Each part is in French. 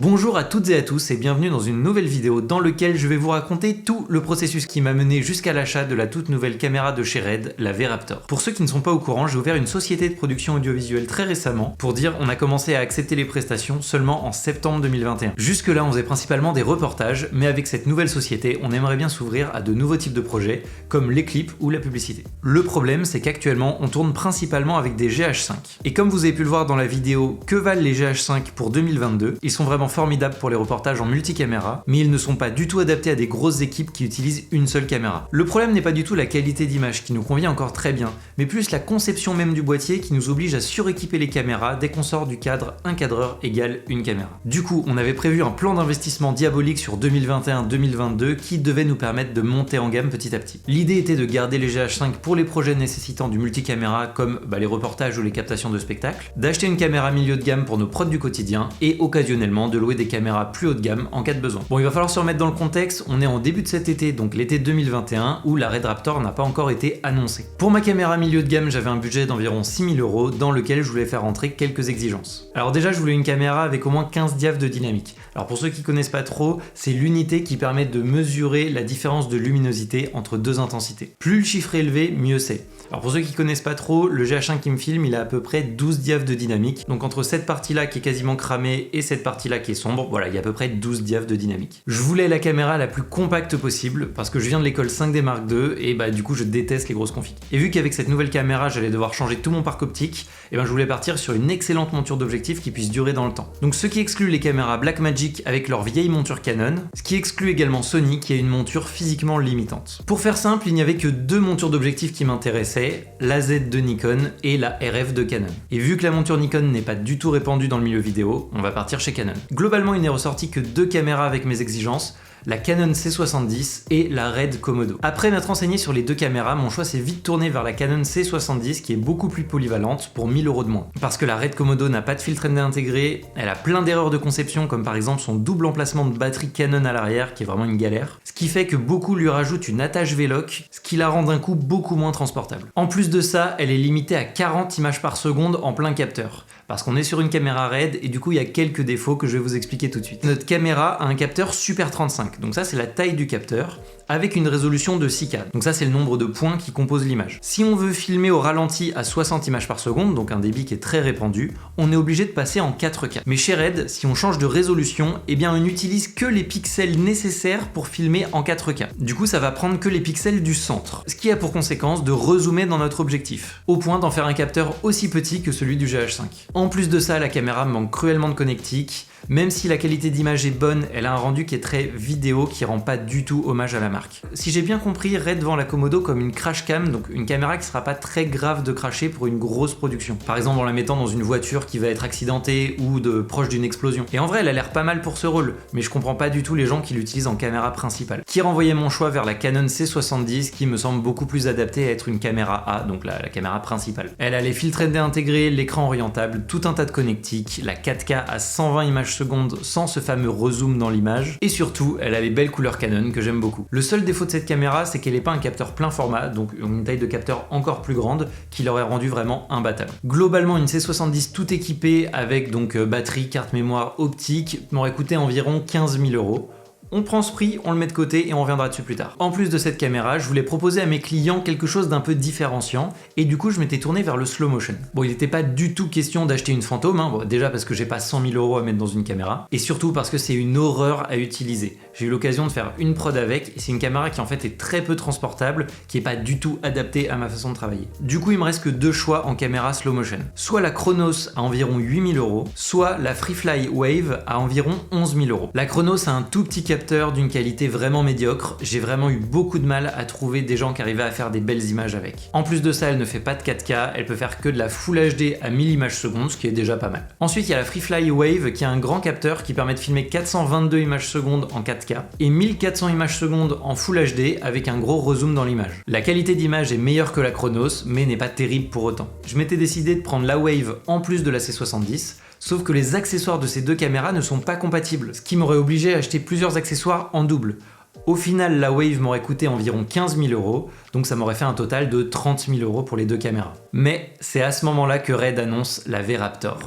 Bonjour à toutes et à tous et bienvenue dans une nouvelle vidéo dans laquelle je vais vous raconter tout le processus qui m'a mené jusqu'à l'achat de la toute nouvelle caméra de chez Red, la V-Raptor. Pour ceux qui ne sont pas au courant, j'ai ouvert une société de production audiovisuelle très récemment. Pour dire, on a commencé à accepter les prestations seulement en septembre 2021. Jusque là, on faisait principalement des reportages, mais avec cette nouvelle société, on aimerait bien s'ouvrir à de nouveaux types de projets, comme les clips ou la publicité. Le problème, c'est qu'actuellement, on tourne principalement avec des GH5. Et comme vous avez pu le voir dans la vidéo que valent les GH5 pour 2022, ils sont vraiment formidables pour les reportages en multicaméra, mais ils ne sont pas du tout adaptés à des grosses équipes qui utilisent une seule caméra. Le problème n'est pas du tout la qualité d'image qui nous convient encore très bien, mais plus la conception même du boîtier qui nous oblige à suréquiper les caméras dès qu'on sort du cadre un cadreur égale une caméra. Du coup, on avait prévu un plan d'investissement diabolique sur 2021-2022 qui devait nous permettre de monter en gamme petit à petit. L'idée était de garder les GH5 pour les projets nécessitant du multicaméra comme les reportages ou les captations de spectacles, d'acheter une caméra milieu de gamme pour nos prods du quotidien et occasionnellement de louer des caméras plus haut de gamme en cas de besoin. Bon, il va falloir se remettre dans le contexte, on est en début de cet été, donc l'été 2021, où la Red Raptor n'a pas encore été annoncée. Pour ma caméra milieu de gamme, j'avais un budget d'environ 6 000 € dans lequel je voulais faire rentrer quelques exigences. Alors déjà, je voulais une caméra avec au moins 15 diaph de dynamique. Alors pour ceux qui connaissent pas trop, c'est l'unité qui permet de mesurer la différence de luminosité entre deux intensités. Plus le chiffre est élevé, mieux c'est. Alors pour ceux qui connaissent pas trop, le GH5 qui me filme, il a à peu près 12 diaph de dynamique. Donc entre cette partie-là qui est quasiment cramée et cette partie-là qui est sombre, voilà, il y a à peu près 12 diaph de dynamique. Je voulais la caméra la plus compacte possible parce que je viens de l'école 5D Mark II et du coup je déteste les grosses configs. Et vu qu'avec cette nouvelle caméra, j'allais devoir changer tout mon parc optique, je voulais partir sur une excellente monture d'objectifs qui puisse durer dans le temps. Donc ce qui exclut les caméras Blackmagic avec leur vieille monture Canon, ce qui exclut également Sony qui a une monture physiquement limitante. Pour faire simple, il n'y avait que deux montures d'objectifs qui m'intéressaient, la Z de Nikon et la RF de Canon. Et vu que la monture Nikon n'est pas du tout répandue dans le milieu vidéo, on va partir chez Canon. Globalement, il n'est ressorti que deux caméras avec mes exigences, la Canon C70 et la Red Komodo. Après m'être renseigné sur les deux caméras, mon choix s'est vite tourné vers la Canon C70 qui est beaucoup plus polyvalente pour 1000 € de moins. Parce que la Red Komodo n'a pas de filtre ND intégré, elle a plein d'erreurs de conception comme par exemple son double emplacement de batterie Canon à l'arrière qui est vraiment une galère, ce qui fait que beaucoup lui rajoutent une attache V-Lock, ce qui la rend d'un coup beaucoup moins transportable. En plus de ça, elle est limitée à 40 images par seconde en plein capteur. Parce qu'on est sur une caméra RED et du coup il y a quelques défauts que je vais vous expliquer tout de suite. Notre caméra a un capteur Super 35, donc ça c'est la taille du capteur, avec une résolution de 6K. Donc ça c'est le nombre de points qui composent l'image. Si on veut filmer au ralenti à 60 images par seconde, donc un débit qui est très répandu, on est obligé de passer en 4K. Mais chez Red, si on change de résolution, on n'utilise que les pixels nécessaires pour filmer en 4K. Du coup ça va prendre que les pixels du centre, ce qui a pour conséquence de rezoomer dans notre objectif, au point d'en faire un capteur aussi petit que celui du GH5. En plus de ça, la caméra manque cruellement de connectique. Même si la qualité d'image est bonne, elle a un rendu qui est très vidéo, qui rend pas du tout hommage à la marque. Si j'ai bien compris, Red vend la Komodo comme une crash cam, donc une caméra qui sera pas très grave de cracher pour une grosse production. Par exemple en la mettant dans une voiture qui va être accidentée ou proche d'une explosion. Et en vrai, elle a l'air pas mal pour ce rôle, mais je comprends pas du tout les gens qui l'utilisent en caméra principale. Qui renvoyait mon choix vers la Canon C70 qui me semble beaucoup plus adaptée à être une caméra A, donc la caméra principale. Elle a les filtres ND intégrés, l'écran orientable, tout un tas de connectiques, la 4K à 120 images secondes sans ce fameux rezoom dans l'image, et surtout elle a les belles couleurs Canon que j'aime beaucoup. Le seul défaut de cette caméra, c'est qu'elle n'est pas un capteur plein format, donc une taille de capteur encore plus grande qui l'aurait rendu vraiment imbattable. Globalement, une C70 tout équipée avec batterie, carte mémoire, optique m'aurait coûté environ 15 000 €. On prend ce prix, on le met de côté et on reviendra dessus plus tard. En plus de cette caméra, je voulais proposer à mes clients quelque chose d'un peu différenciant et du coup je m'étais tourné vers le slow motion. Bon, il n'était pas du tout question d'acheter une fantôme, déjà parce que j'ai pas 100 000 € à mettre dans une caméra et surtout parce que c'est une horreur à utiliser. J'ai eu l'occasion de faire une prod avec et c'est une caméra qui en fait est très peu transportable, qui est pas du tout adaptée à ma façon de travailler. Du coup, il me reste que deux choix en caméra slow motion. Soit la Chronos à environ 8 000 €, soit la Freefly Wave à environ 11 000 €. La Chronos a un tout petit capteur d'une qualité vraiment médiocre, j'ai vraiment eu beaucoup de mal à trouver des gens qui arrivaient à faire des belles images avec. En plus de ça, elle ne fait pas de 4K, elle peut faire que de la Full HD à 1000 images secondes, ce qui est déjà pas mal. Ensuite, il y a la Freefly Wave qui a un grand capteur qui permet de filmer 422 images secondes en 4K et 1400 images secondes en Full HD avec un gros rezoom dans l'image. La qualité d'image est meilleure que la Chronos, mais n'est pas terrible pour autant. Je m'étais décidé de prendre la Wave en plus de la C70, sauf que les accessoires de ces deux caméras ne sont pas compatibles, ce qui m'aurait obligé à acheter plusieurs accessoires en double. Au final, la Wave m'aurait coûté environ 15 000 €, donc ça m'aurait fait un total de 30 000 € pour les deux caméras. Mais c'est à ce moment-là que Red annonce la V-Raptor.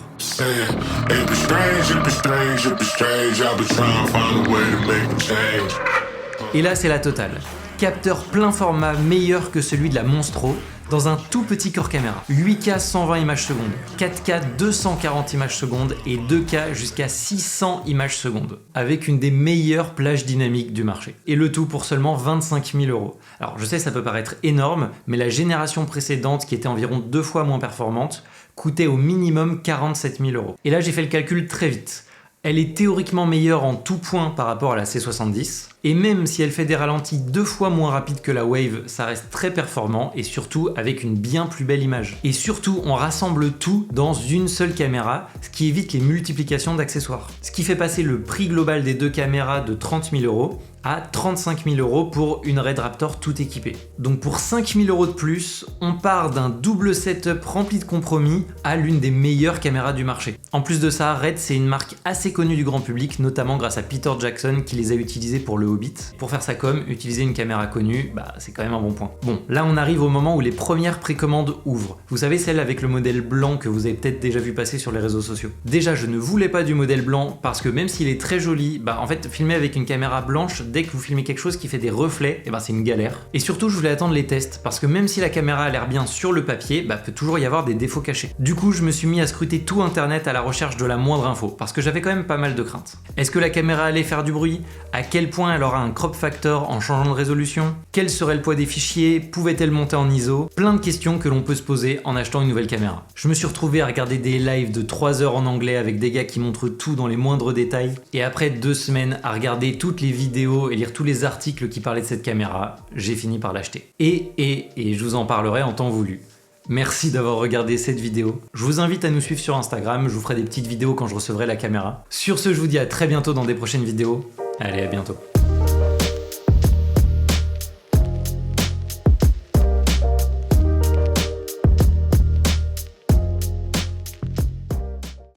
Et là, c'est la totale. Capteur plein format meilleur que celui de la Monstro, dans un tout petit corps caméra. 8K 120 images secondes, 4K 240 images secondes et 2K jusqu'à 600 images secondes, avec une des meilleures plages dynamiques du marché. Et le tout pour seulement 25 000 €. Alors je sais ça peut paraître énorme, mais la génération précédente, qui était environ 2 fois moins performante, coûtait au minimum 47 000 €. Et là j'ai fait le calcul très vite. Elle est théoriquement meilleure en tout point par rapport à la C70, et même si elle fait des ralentis 2 fois moins rapides que la Wave, ça reste très performant et surtout avec une bien plus belle image. Et surtout, on rassemble tout dans une seule caméra, ce qui évite les multiplications d'accessoires. Ce qui fait passer le prix global des deux caméras de 30 000 € à 35 000 € pour une Red Raptor tout équipée. Donc pour 5 000 € de plus, on part d'un double setup rempli de compromis à l'une des meilleures caméras du marché. En plus de ça, Red c'est une marque assez connue du grand public, notamment grâce à Peter Jackson qui les a utilisés pour le Hobbit. Pour faire sa com, utiliser une caméra connue, c'est quand même un bon point. Bon, là on arrive au moment où les premières précommandes ouvrent. Vous savez, celle avec le modèle blanc que vous avez peut-être déjà vu passer sur les réseaux sociaux. Déjà, je ne voulais pas du modèle blanc parce que même s'il est très joli, en fait, filmer avec une caméra blanche, dès que vous filmez quelque chose qui fait des reflets, c'est une galère. Et surtout, je voulais attendre les tests parce que même si la caméra a l'air bien sur le papier, peut toujours y avoir des défauts cachés. Du coup, je me suis mis à scruter tout internet à la recherche de la moindre info parce que j'avais quand même pas mal de craintes. Est-ce que la caméra allait faire du bruit? À quel point elle aura un crop factor en changeant de résolution? Quel serait le poids des fichiers? Pouvait-elle monter en ISO? Plein de questions que l'on peut se poser en achetant une nouvelle caméra. Je me suis retrouvé à regarder des lives de 3 heures en anglais avec des gars qui montrent tout dans les moindres détails, et après 2 semaines à regarder toutes les vidéos et lire tous les articles qui parlaient de cette caméra, j'ai fini par l'acheter. Et je vous en parlerai en temps voulu. Merci d'avoir regardé cette vidéo. Je vous invite à nous suivre sur Instagram, je vous ferai des petites vidéos quand je recevrai la caméra. Sur ce, je vous dis à très bientôt dans des prochaines vidéos. Allez, à bientôt.